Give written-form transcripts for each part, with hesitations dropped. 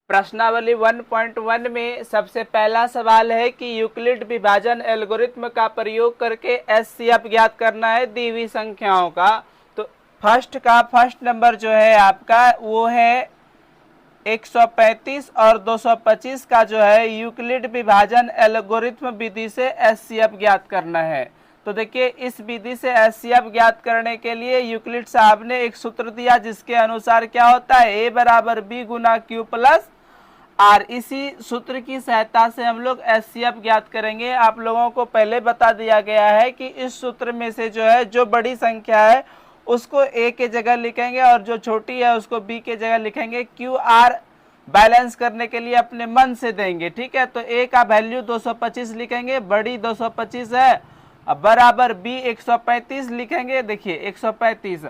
प्रश्नावली 1.1 में सबसे पहला सवाल है कि यूक्लिड विभाजन एल्गोरिथ्म का प्रयोग करके एचसीएफ ज्ञात करना है दी हुई संख्याओं का। तो फर्स्ट नंबर जो है आपका वो है 135 और 225 का जो है यूक्लिड विभाजन एल्गोरिथ्म विधि से एचसीएफ ज्ञात करना है। तो देखिए इस विधि से एचसीएफ ज्ञात करने के लिए यूक्लिड साहब ने एक सूत्र दिया जिसके अनुसार क्या होता है ए बराबर बी गुना क्यू प्लस आर। इसी सूत्र की सहायता से हम लोग एचसीएफ ज्ञात करेंगे। आप लोगों को पहले बता दिया गया है कि इस सूत्र में से जो है जो बड़ी संख्या है उसको ए के जगह लिखेंगे और जो छोटी है उसको बी के जगह लिखेंगे। क्यू आर बैलेंस करने के लिए अपने मन से देंगे, ठीक है। तो ए का वैल्यू 225 लिखेंगे, बड़ी 225 है, अब बराबर बी 135 लिखेंगे। देखिए 135।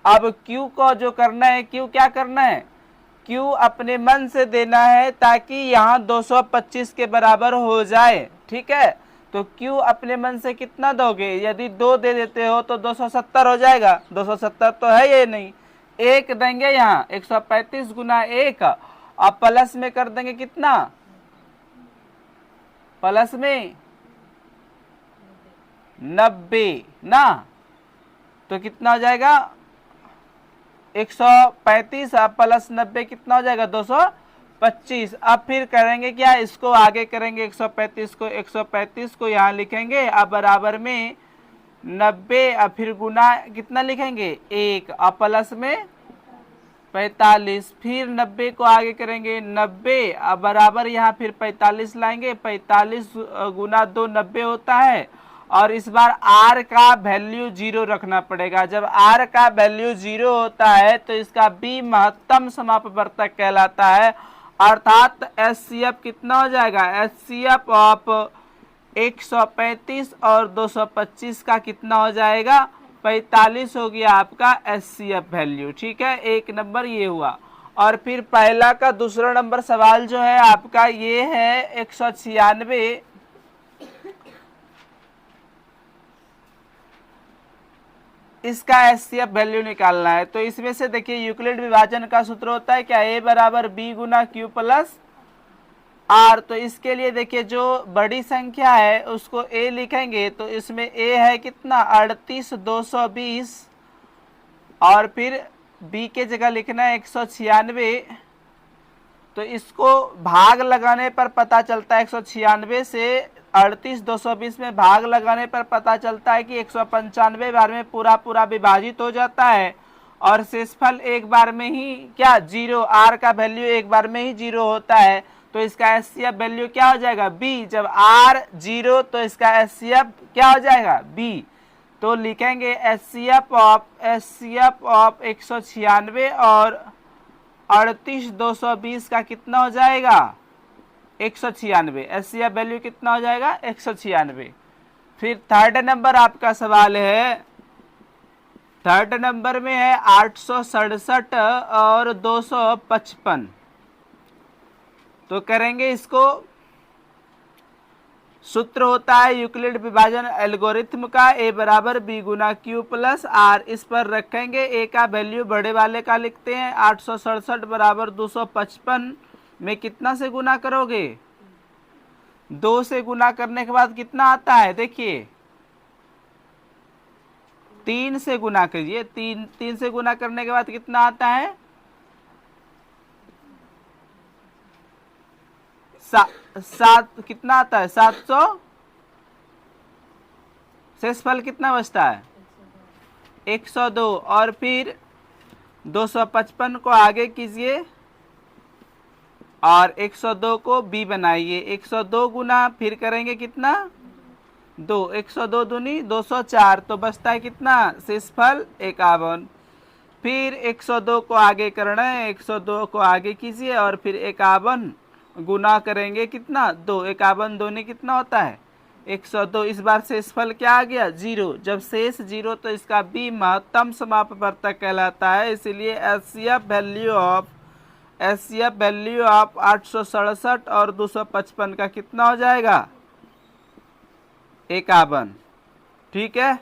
अब क्यू को जो करना है, क्यू क्या करना है, क्यू अपने मन से देना है ताकि यहाँ 225 के बराबर हो जाए, ठीक है। तो क्यू अपने मन से कितना दोगे, यदि 2 दे देते हो तो 270 हो जाएगा। 270 तो है ये नहीं, 1 देंगे यहाँ 135 गुना 1 अब प्लस में कर देंगे कितना, प्लस में 90 ना, तो कितना हो जाएगा 135 प्लस 90 कितना हो जाएगा 225। अब फिर करेंगे क्या, इसको आगे करेंगे 135 को यहाँ लिखेंगे अब बराबर में 90 अब फिर गुना कितना लिखेंगे 1 अब प्लस में 45 फिर 90 को आगे करेंगे 90 अब बराबर यहाँ फिर 45 लाएंगे 45 गुना 2 90 होता है। और इस बार r का वैल्यू 0 रखना पड़ेगा। जब r का वैल्यू 0 होता है तो इसका b महत्तम समापवर्तक कहलाता है। अर्थात एचसीएफ कितना हो जाएगा, एचसीएफ ऑफ 135 और 225 का कितना हो जाएगा 45 हो गया आपका एचसीएफ वैल्यू, ठीक है। एक नंबर ये हुआ। और फिर पहला का दूसरा नंबर सवाल जो है आपका ये है 196, इसका एचसीएफ वैल्यू निकालना है। तो इसमें से देखिए यूक्लिड विभाजन का सूत्र होता है क्या, ए बराबर बी गुना क्यू प्लस आर। तो इसके लिए देखिए जो बड़ी संख्या है उसको ए लिखेंगे तो इसमें ए है कितना 38220 और फिर बी के जगह लिखना है 196। तो इसको भाग लगाने पर पता चलता है 196 से 38220 में भाग लगाने पर पता चलता है कि 195 बार में पूरा विभाजित हो जाता है और शेषफल एक बार में ही क्या 0, आर का वैल्यू एक बार में ही 0 होता है। तो इसका एचसीएफ वैल्यू क्या हो जाएगा बी। जब आर 0 तो इसका एचसीएफ क्या हो जाएगा बी। तो लिखेंगे एचसीएफ ऑफ 196 और 38220 का कितना हो जाएगा 196। एचसीएफ वैल्यू कितना हो जाएगा 196। फिर थर्ड नंबर आपका सवाल है, थर्ड नंबर में है 867 और 255। तो करेंगे इसको, सूत्र होता है यूक्लिड विभाजन एल्गोरिथ्म का ए बराबर बी गुना क्यू प्लस आर। इस पर रखेंगे ए का वैल्यू बड़े वाले का लिखते हैं 867 बराबर 255 में कितना से गुना करोगे 2 से गुना करने के बाद कितना आता है, देखिए 3 से गुना करिए, 3 से गुना करने के बाद कितना आता है 7 कितना आता है 700। शेषफल कितना बचता है 102 और फिर 255 को आगे कीजिए और 102 को बी बनाइए। 102 गुना फिर करेंगे कितना 2, 102 दूनी 204 तो बचता है कितना शेषफल 51। फिर 102 को आगे करना है, 102 को आगे कीजिए और फिर 51 गुना करेंगे कितना 2, 51 दूनी कितना होता है 102। इस बार शेषफल क्या आ गया 0। जब शेष 0 तो इसका बी महत्तम समापवर्तक कहलाता है। इसलिए एचसीएफ वैल्यू ऑफ 867 और 255 का कितना हो जाएगा 51, ठीक है।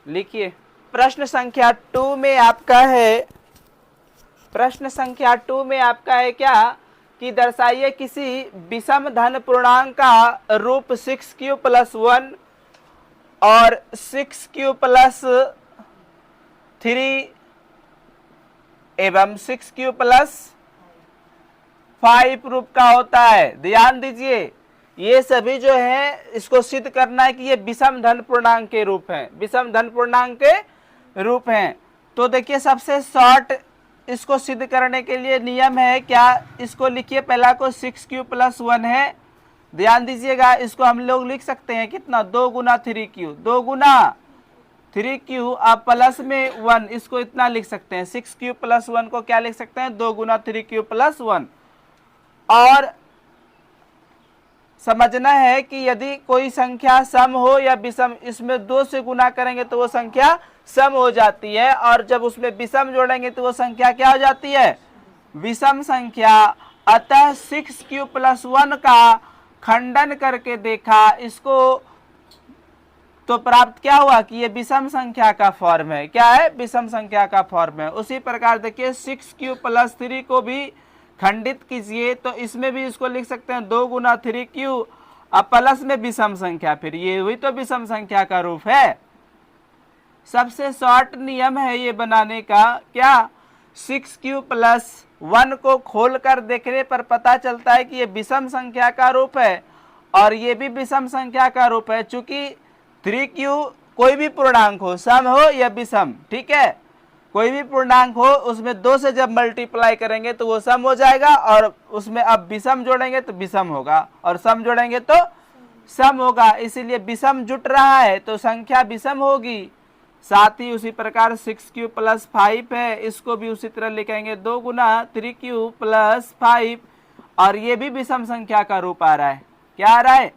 लिखिए प्रश्न संख्या 2 में आपका है प्रश्न संख्या 2 में आपका है क्या कि दर्शाइए किसी विषम धन पूर्णांक का रूप 6q + 1 और 6q + 3 एवं 6q + 5 रूप का होता है। ध्यान दीजिए, ये सभी जो है इसको सिद्ध करना है कि ये विषम धन पूर्णांक के रूप हैं, विषम धन पूर्णांक के रूप हैं। तो देखिए सबसे शॉर्ट इसको सिद्ध करने के लिए नियम है क्या, इसको लिखिए, पहला को 6q + 1 है। ध्यान दीजिएगा, इसको हम लोग लिख सकते हैं कितना, 2 गुना 3q, 2 गुना 3q, अब प्लस में 1, इसको इतना लिख सकते हैं। 6q + 1 को क्या लिख सकते हैं, 2 गुना 3q + 1। और समझना है कि यदि कोई संख्या सम हो या विषम, इसमें 2 से गुना करेंगे तो वो संख्या सम हो जाती है, और जब उसमें विषम जोड़ेंगे तो वो संख्या क्या हो जाती है, विषम संख्या। अतः 6q + 1 का खंडन करके देखा इसको, तो प्राप्त क्या हुआ कि ये विषम संख्या का फॉर्म है। क्या है, विषम संख्या का फॉर्म है। उसी प्रकार देखिए 6q + 3 को भी खंडित कीजिए, तो इसमें भी इसको लिख सकते हैं 2 गुना 3q, अब प्लस में विषम संख्या, फिर ये हुई तो विषम संख्या का रूप है। सबसे शॉर्ट नियम है ये बनाने का, क्या, 6q + 1 को खोलकर देखने पर पता चलता है कि ये विषम संख्या का रूप है और ये भी विषम संख्या का रूप है। चूंकि 3q कोई भी पूर्णांक हो, सम हो या विषम, ठीक है, कोई भी पूर्णांक हो, उसमें 2 से जब मल्टीप्लाई करेंगे तो वो सम हो जाएगा, और उसमें अब विषम जोड़ेंगे तो विषम होगा और सम जोड़ेंगे तो सम होगा। इसीलिए विषम जुट रहा है तो संख्या विषम होगी। साथ ही उसी प्रकार 6q + 5 है, इसको भी उसी तरह लिखेंगे 2 गुना 3q + 5, और ये भी विषम संख्या का रूप आ रहा है। क्या आ रहा है,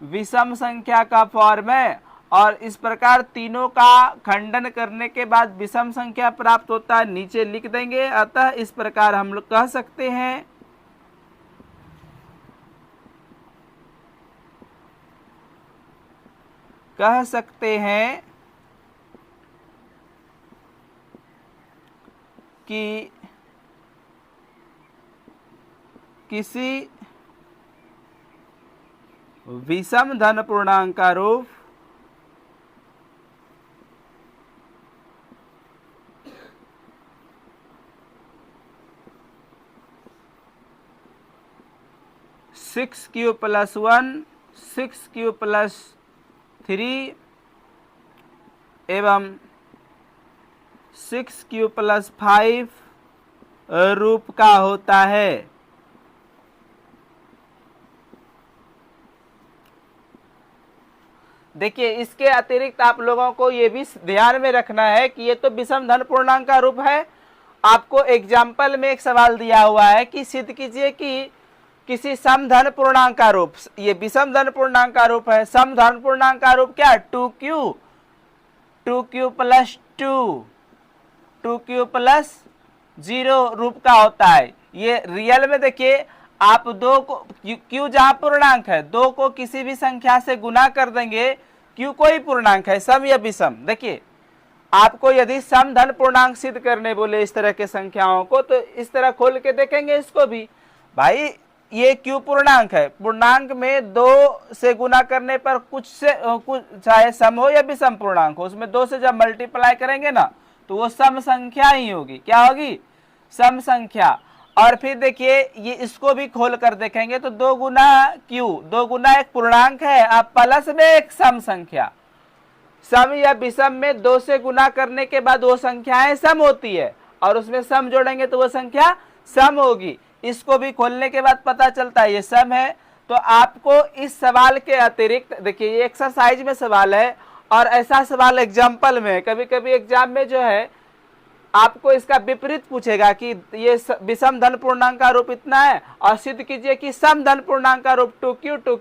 विषम संख्या का फॉर्म है। और इस प्रकार तीनों का खंडन करने के बाद विषम संख्या प्राप्त होता है, नीचे लिख देंगे। अतः इस प्रकार हम लोग कह सकते हैं कि किसी विषम धन पूर्णांक का रूप (6q + 1, 6q + 3 एवं 6q + 5 रूप का होता है। देखिए इसके अतिरिक्त आप लोगों को ये भी ध्यान में रखना है कि ये तो विषम धन पूर्णांक का रूप है। आपको एग्जाम्पल में एक सवाल दिया हुआ है कि सिद्ध कीजिए कि किसी समधन पूर्णांक का रूप, ये विषम धन पूर्णांक का रूप है, समधन पूर्णांक का रूप क्या, 2q + 2, 2q + 0 रूप का होता है। ये रियल में देखिए, आप 2 को, q जहां पूर्णांक है, 2 को किसी भी संख्या से गुना कर देंगे, q कोई पूर्णांक है, सम या विषम। देखिए आपको यदि सम धन पूर्णांक सिद्ध करने बोले इस तरह के संख्याओं को, तो इस तरह खोल के देखेंगे इसको भी, भाई ये q पूर्णांक है, पूर्णांक में 2 से गुना करने पर कुछ चाहे सम हो या विषम पूर्णांक हो, उसमें 2 से जब मल्टीप्लाई करेंगे ना तो वो सम संख्या ही होगी। क्या होगी, सम संख्या। और फिर देखिए ये इसको भी खोल कर देखेंगे तो 2 गुना q, 2 गुना एक पूर्णांक है, आप प्लस में एक सम संख्या, सम या विषम में 2 से गुना करने के बाद वो संख्याएं सम होती है, और उसमें सम जोड़ेंगे तो वो संख्या सम होगी। इसको भी खोलने के बाद पता चलता है ये सम है। तो आपको इस सवाल के अतिरिक्त, देखिए ये एक्सरसाइज में सवाल है और ऐसा सवाल एग्जाम्पल में, कभी कभी एग्जाम में जो है आपको इसका विपरीत पूछेगा कि ये विषम धन पूर्णांक का रूप इतना है, और सिद्ध कीजिए कि सम धन पूर्णांक का रूप 2q + 2,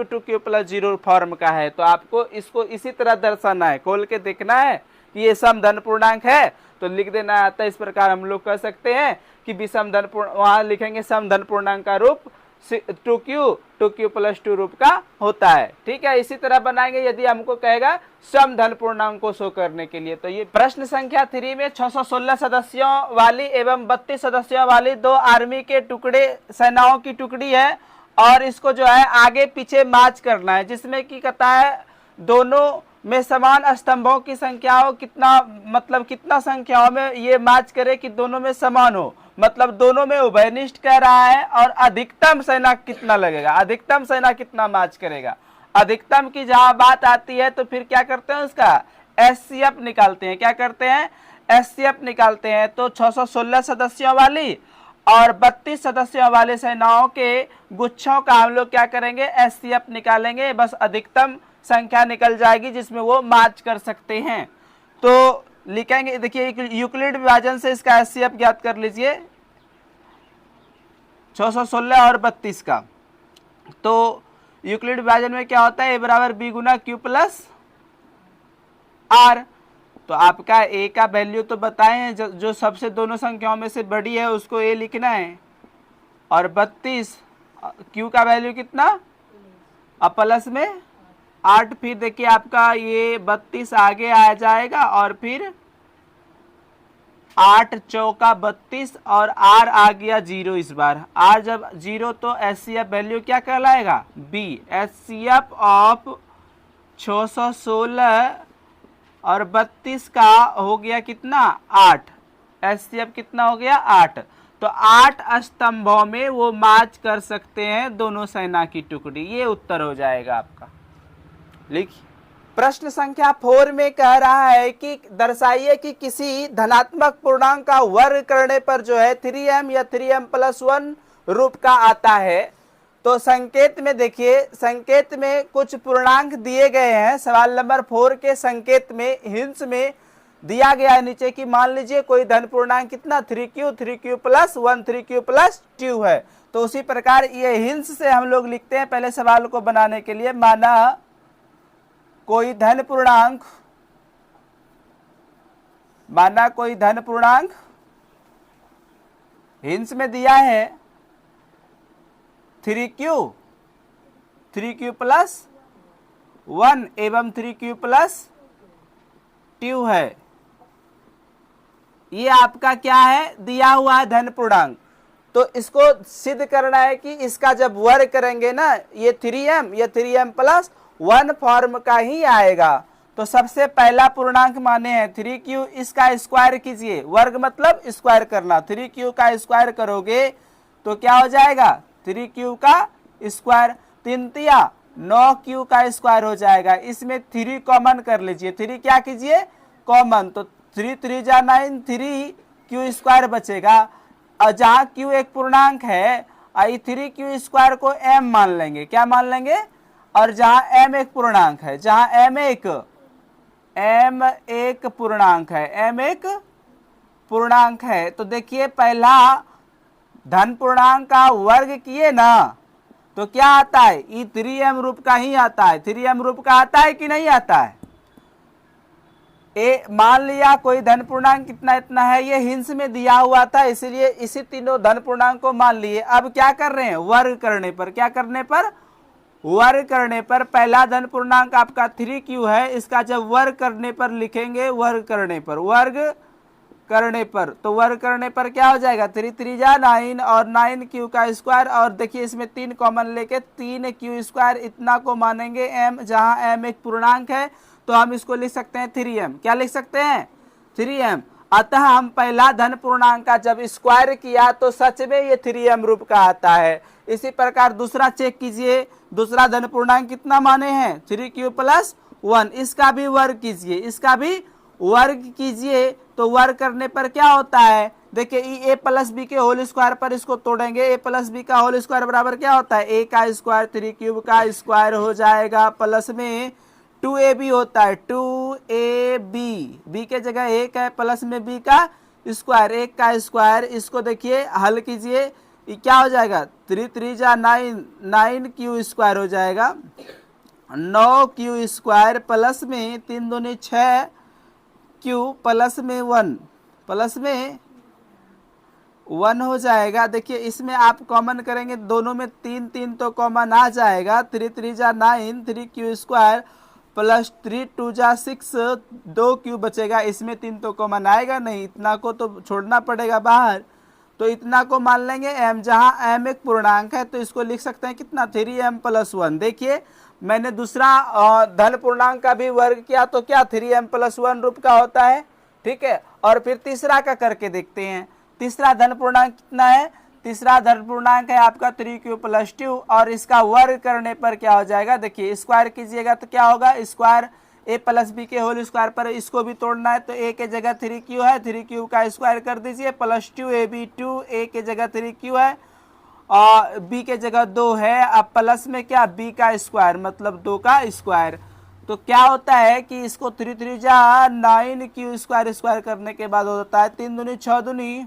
2q + 0 फॉर्म का है। तो आपको इसको इसी तरह दर्शाना है, खोल के देखना है कि ये सम धन पूर्णांक है तो लिख देना आता है। इस प्रकार हम लोग कह सकते हैं कि विषम धन, वहां लिखेंगे सम धन पूर्णांक का रूप 2q प्लस 2 रूप का होता है। ठीक है, इसी तरह बनाएंगे यदि हमको कहेगा सम धन पूर्णांक को शो करने के लिए। तो ये प्रश्न संख्या 3 में 616 सदस्यों वाली एवं 32 सदस्यों वाली 2 आर्मी के टुकड़े, सेनाओं की टुकड़ी है और इसको जो है आगे पीछे मार्च करना है, जिसमें की कहता है दोनों में समान स्तंभों की संख्या हो, कितना संख्याओं में ये मार्च करे कि दोनों में समान हो, मतलब दोनों में उभयनिष्ठ कह रहा है। और अधिकतम सेना कितना लगेगा, अधिकतम सेना कितना मार्च करेगा। अधिकतम की जहां बात आती है तो फिर क्या करते हैं, उसका एचसीएफ निकालते हैं। क्या करते हैं, एचसीएफ निकालते हैं। तो 616 सदस्यों वाली और 32 सदस्यों वाले सेनाओं के गुच्छों का हम लोग क्या करेंगे, एचसीएफ निकालेंगे। बस अधिकतम संख्या निकल जाएगी जिसमें वो मार्च कर सकते हैं। तो लिखेंगे, देखिए यूक्लिड विभाजन से इसका एचसीएफ ज्ञात कर लीजिए 616 और 32 का। तो यूक्लिड विभाजन में क्या होता है, ए बराबर बी गुना क्यू प्लस आर। तो आपका ए का वैल्यू तो बताए हैं, जो सबसे दोनों संख्याओं में से बड़ी है उसको ए लिखना है। और 32 क्यू का वैल्यू कितना, अब प्लस में 8। फिर देखिए आपका ये 32 आगे आ जाएगा और फिर 8 चौका 32 और आर आ गया 0। इस बार आर जब 0 तो एचसीएफ वैल्यू क्या कहलाएगा, बी। एचसीएफ ऑफ 616 और 32 का हो गया कितना, 8। एचसीएफ कितना हो गया, 8। तो 8 स्तंभों में वो मार्च कर सकते हैं दोनों सेना की टुकड़ी। ये उत्तर हो जाएगा आपका। लिखिए प्रश्न संख्या 4 में कह रहा है कि दर्शाइए कि किसी धनात्मक पूर्णांक का वर्ग करने पर जो है 3m या 3m प्लस 1 रूप का आता है। तो संकेत में देखिए, संकेत में कुछ पूर्णांक दिए गए हैं। सवाल नंबर 4 के संकेत में हिंस में दिया गया है नीचे कि मान लीजिए कोई धन पूर्णांक कितना 3q प्लस 1 3q प्लस 2 है। तो उसी प्रकार ये हिंस से हम लोग लिखते हैं पहले सवाल को बनाने के लिए। माना कोई धन पूर्णांक हिंस में दिया है 3q प्लस 1 एवं 3q प्लस 2 है। ये आपका क्या है, दिया हुआ है धन पूर्णांक। तो इसको सिद्ध करना है कि इसका जब वर्ग करेंगे ना, ये 3m या 3m प्लस 1 फॉर्म का ही आएगा। तो सबसे पहला पूर्णांक माने हैं 3q, इसका स्क्वायर कीजिए। वर्ग मतलब स्क्वायर करना। 3q का स्क्वायर करोगे तो क्या हो जाएगा, 3q का स्क्वायर 3 तिया 9q का स्क्वायर हो जाएगा। इसमें 3 कॉमन कर लीजिए। 3 क्या कीजिए, कॉमन। तो 3 3 जा 9, 3q स्क्वायर बचेगा। और जहां q एक पूर्णांक है, 3q स्क्वायर को m मान लेंगे। क्या मान लेंगे, और जहां m एक पूर्णांक है, जहां m एक पूर्णांक है, m एक पूर्णांक है। तो देखिए पहला धन पूर्णांक का वर्ग किए ना तो क्या आता है, ये 3m रूप का ही आता है। 3m रूप का आता है कि नहीं आता है। मान लिया कोई धन पूर्णांक कितना इतना है, ये हिंस में दिया हुआ था, इसलिए इसी तीनों धन पूर्णांक को मान लिए। अब क्या कर रहे हैं, वर्ग करने पर, क्या करने पर, वर्ग करने पर पहला धन पूर्णांक आपका 3q है, इसका जब वर्ग करने पर लिखेंगे, वर्ग करने पर तो वर्ग करने पर क्या हो जाएगा, 3 3 जा 9 और 9q का स्क्वायर। और देखिए इसमें 3 कॉमन लेके 3q स्क्वायर इतना को मानेंगे m, जहां m एक पूर्णांक है तो हम इसको लिख सकते हैं 3m। क्या लिख सकते हैं, 3m। अतः हम पहला धन पूर्णांक का जब स्क्वायर किया तो सच में ये 3m रूप का आता है। इसी प्रकार दूसरा चेक कीजिए, दूसरा धन पूर्णांक कितना माने हैं, 3q प्लस 1। इसका भी वर्ग कीजिए, इसका भी वर्ग कीजिए। तो वर्ग करने पर क्या होता है, देखिए a प्लस बी के होल स्क्वायर पर इसको तोड़ेंगे। a प्लस बी का होल स्क्वायर बराबर क्या होता है, a का स्क्वायर 3q का स्क्वायर हो जाएगा, प्लस में 2ab होता है, 2ab, b के जगह 1 है, प्लस में b का स्क्वायर, 1 का स्क्वायर। इसको देखिए हल कीजिए, क्या हो जाएगा, 3 3 जा 9, 9q स्क्वायर हो जाएगा, 9q स्क्वायर प्लस में 3 दूनी 6q प्लस में 1, प्लस में 1 हो जाएगा। देखिए इसमें आप कॉमन करेंगे, दोनों में 3 3 तो कॉमन आ जाएगा। 3 3 जा 9, 3 क्यू स्क्वायर प्लस 3 2 जा 6, 2 क्यू बचेगा। इसमें 3 तो कॉमन आएगा नहीं, इतना को तो छोड़ना पड़ेगा बाहर, तो इतना को मान लेंगे m। जहां m एक पूर्णांक है तो इसको लिख सकते हैं कितना, 3m प्लस 1। देखिए मैंने दूसरा धन पूर्णांक का भी वर्ग किया तो क्या 3m प्लस 1 रूप का होता है, ठीक है। और फिर तीसरा का करके देखते हैं। तीसरा धन पूर्णांक कितना है, तीसरा धन पूर्णांक है आपका 3q प्लस 2, और इसका वर्ग करने पर क्या हो जाएगा, देखिए स्क्वायर कीजिएगा तो क्या होगा, स्क्वायर a प्लस बी के होल स्क्वायर पर इसको भी तोड़ना है तो a के जगह 3q है, 3q का स्क्वायर कर दीजिए, प्लस 2ab, 2a के जगह 3q है और b के जगह 2 है। अब प्लस में क्या, b का स्क्वायर मतलब 2 का स्क्वायर। तो क्या होता है कि इसको 3 3 जा 9q स्क्वायर स्क्वायर करने के बाद होता है 3 दूनी 6 दूनी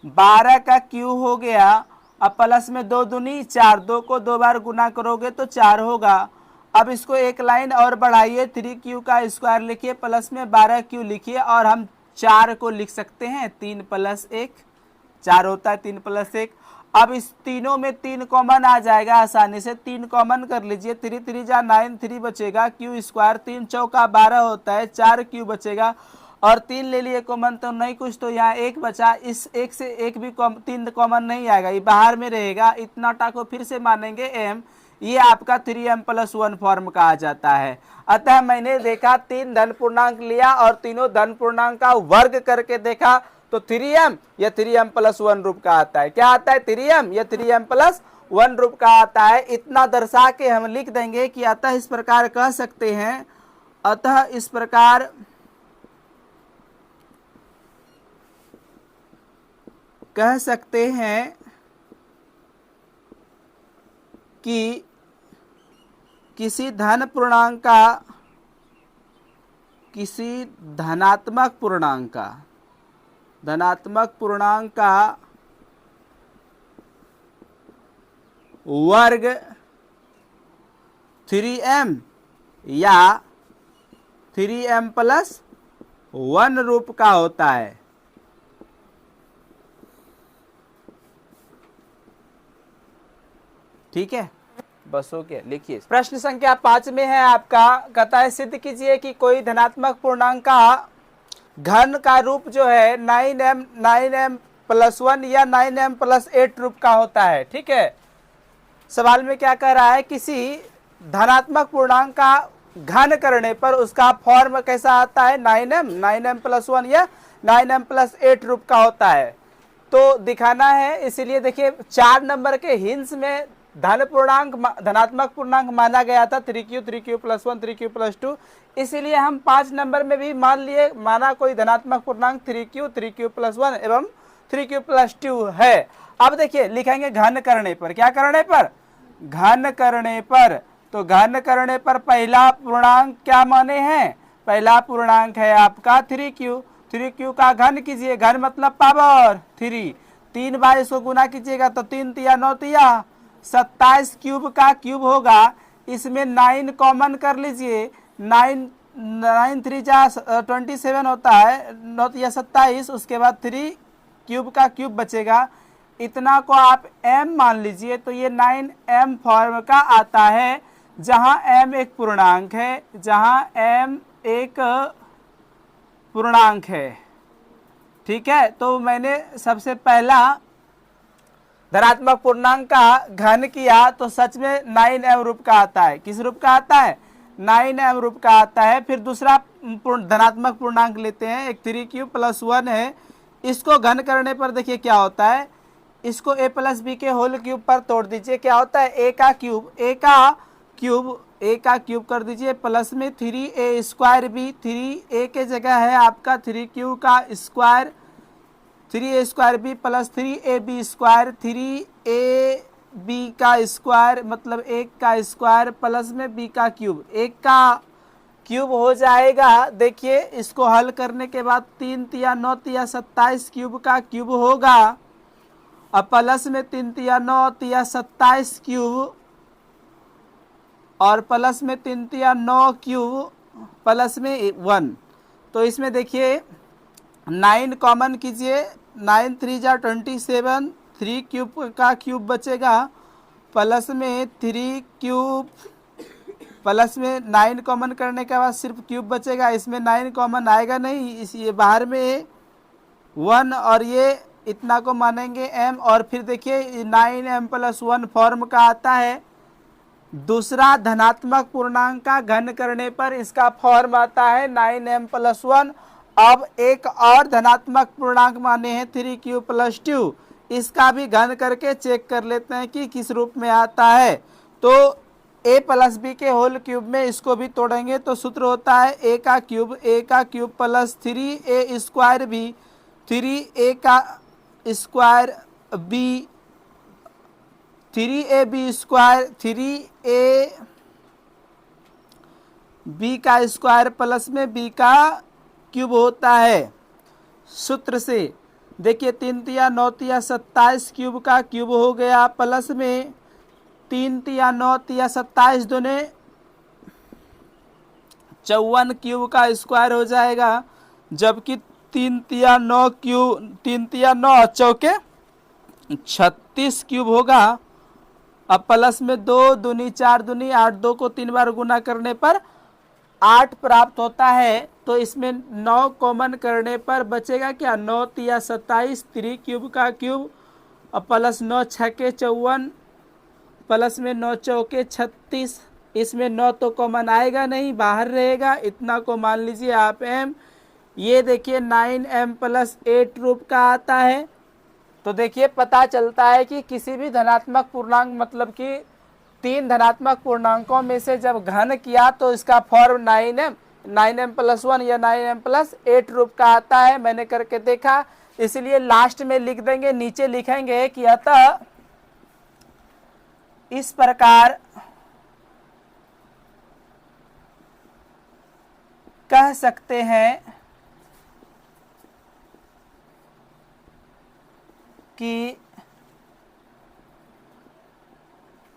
12 का q हो गया। अब प्लस में 2 दूनी 4, 2 को 2 बार गुना करोगे तो 4 होगा। अब इसको एक लाइन और बढ़ाइए, 3q का स्क्वायर लिखिए, प्लस में 12q लिखिए, और हम 4 को लिख सकते हैं 3 प्लस 1, 4 होता है 3 प्लस 1। अब इस तीनों में 3 कॉमन आ जाएगा आसानी से, 3 कॉमन कर लीजिए, 3 3 जा 9, 3 बचेगा, q स्क्वायर 3 चौका 12 होता है, 4q बचेगा, और 3 ले लिए कॉमन तो नहीं कुछ, तो यहाँ 1 बचा। इस 1 से 1 भी 3 कॉमन नहीं आएगा, ये बाहर में रहेगा। इतना टा को फिर से मानेंगे m, ये आपका 3m प्लस 1 फॉर्म का आ जाता है। अतः मैंने देखा 3 धन पूर्णांक लिया और तीनों धन पूर्णांक का वर्ग करके देखा तो 3m या 3m प्लस 1 रूप का आता है। क्या आता है, 3m या 3m प्लस 1 रूप का आता है। इतना दर्शा के हम लिख देंगे कि अतः इस प्रकार कह सकते हैं, अतः इस प्रकार कह सकते हैं कि किसी धन पूर्णांक का, किसी धनात्मक पूर्णांक का वर्ग 3m या 3m प्लस 1 रूप का होता है। ठीक है, बस हो गया। लिखिए प्रश्न संख्या 5 में है आपका, कहता है सिद्ध कीजिए कि कोई धनात्मक पूर्णांक का घन का रूप जो है 9m प्लस 1 या 9m प्लस 8 रूप का होता है। ठीक है, सवाल में क्या कह रहा है, किसी धनात्मक पूर्णांक का घन करने पर उसका फॉर्म कैसा आता है, 9m प्लस 1 या 9m प्लस 8 रूप का होता है। तो दिखाना है, इसीलिए देखिए 4 नंबर के हिंस में धनात्मक पूर्णांक माना गया था 3q प्लस 1, 3q प्लस 2, इसीलिए हम 5 नंबर में भी माना कोई धनात्मक पूर्णांक 3q प्लस 1 एवं 3q प्लस 2 है। अब देखिए लिखेंगे घन करने पर, क्या करने पर, घन करने पर। तो घन करने पर पहला पूर्णांक क्या माने हैं, पहला पूर्णांक है आपका 3q का घन कीजिए, घन मतलब पावर 3 बार इसको गुना कीजिएगा तो 3 तिया 9 तिया 27 क्यूब का क्यूब होगा। इसमें 9 कॉमन कर लीजिए, 9 3 जा 27 होता है, 9 तिया 27, उसके बाद 3 क्यूब का क्यूब बचेगा। इतना को आप m मान लीजिए तो ये 9m फॉर्म का आता है, जहां m एक पूर्णांक है, जहां m एक पूर्णांक है। ठीक है, तो मैंने सबसे पहला धनात्मक पूर्णांक का घन किया तो सच में 9m रूप का आता है। किस रूप का आता है, 9m रूप का आता है। फिर दूसरा धनात्मक पूर्णांक लेते हैं, एक 3q प्लस 1 है, इसको घन करने पर देखिए क्या होता है, इसको a प्लस बी के होल क्यूब पर तोड़ दीजिए, क्या होता है a का क्यूब कर दीजिए, प्लस में 3a स्क्वायर बी, 3a के जगह है आपका 3q का स्क्वायर, 3a स्क्वायर B plus 3ab square, 3ab का स्क्वायर मतलब 1 का स्क्वायर प्लस में b का क्यूब, 1 का क्यूब हो जाएगा। देखिए इसको हल करने के बाद 3 तिया 9 तिया 27 क्यूब का क्यूब होगा, अब प्लस में 3 तिया 9 तिया 27 क्यूब और प्लस में 3 तिया 9 क्यूब प्लस में 1। तो इसमें देखिए 9 कॉमन कीजिए, 9 3 जा 27, 3 क्यूब का क्यूब बचेगा, प्लस में 3 क्यूब, प्लस में 9 कॉमन करने के बाद सिर्फ क्यूब बचेगा, इसमें 9 कॉमन आएगा नहीं, इस ये बाहर में 1 और ये इतना को मानेंगे m, और फिर देखिए 9m प्लस 1 फॉर्म का आता है। दूसरा धनात्मक पूर्णांक का घन करने पर इसका फॉर्म आता है 9m प्लस 1। अब एक और धनात्मक पूर्णांक माने हैं 3q प्लस 2, इसका भी घन करके चेक कर लेते हैं कि किस रूप में आता है। तो a प्लस बी के होल क्यूब में इसको भी तोड़ेंगे तो सूत्र होता है a का क्यूब प्लस 3a स्क्वायर बी, 3a का square B, 3ab square, 3a B का स्क्वायर प्लस में b का क्यूब होता है। सूत्र से देखिए 3 तिया 9 तिया 27 क्यूब का क्यूब हो गया, प्लस में 3 तिया 9 तिया 27 दूने 54 क्यूब का स्क्वायर हो जाएगा, जबकि 3 तिया 9 क्यूब, 3 तिया 9 चौके 36 क्यूब होगा। अब प्लस में 2 दूनी 4 दूनी 8, 2 को 3 बार गुना करने पर 8 प्राप्त होता है। तो इसमें 9 कॉमन करने पर बचेगा क्या, 9 तिया 27, 3 क्यूब का क्यूब, और प्लस 9 छके 54, प्लस में 9 चौके 36, इसमें 9 तो कॉमन आएगा नहीं, बाहर रहेगा, इतना को मान लीजिए आप m। ये देखिए 9m प्लस 8 रूप का आता है। तो देखिए पता चलता है कि किसी भी धनात्मक पूर्णांक मतलब कि 3 धनात्मक पूर्णांकों में से जब घन किया तो इसका फॉर्म 9m प्लस 1 या 9m प्लस 8 रूप का आता है। मैंने करके देखा, इसलिए लास्ट में लिख देंगे, नीचे लिखेंगे कि अतः इस प्रकार कह सकते हैं कि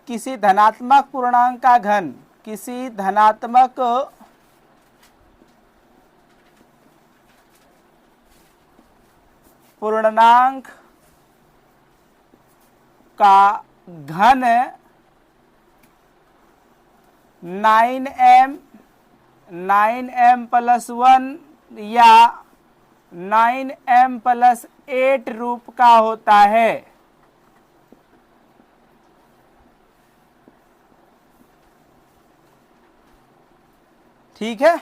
किसी धनात्मक पूर्णांक का घन, किसी धनात्मक पूर्णांक का घन 9m प्लस 1 या 9m प्लस 8 रूप का होता है। ठीक है।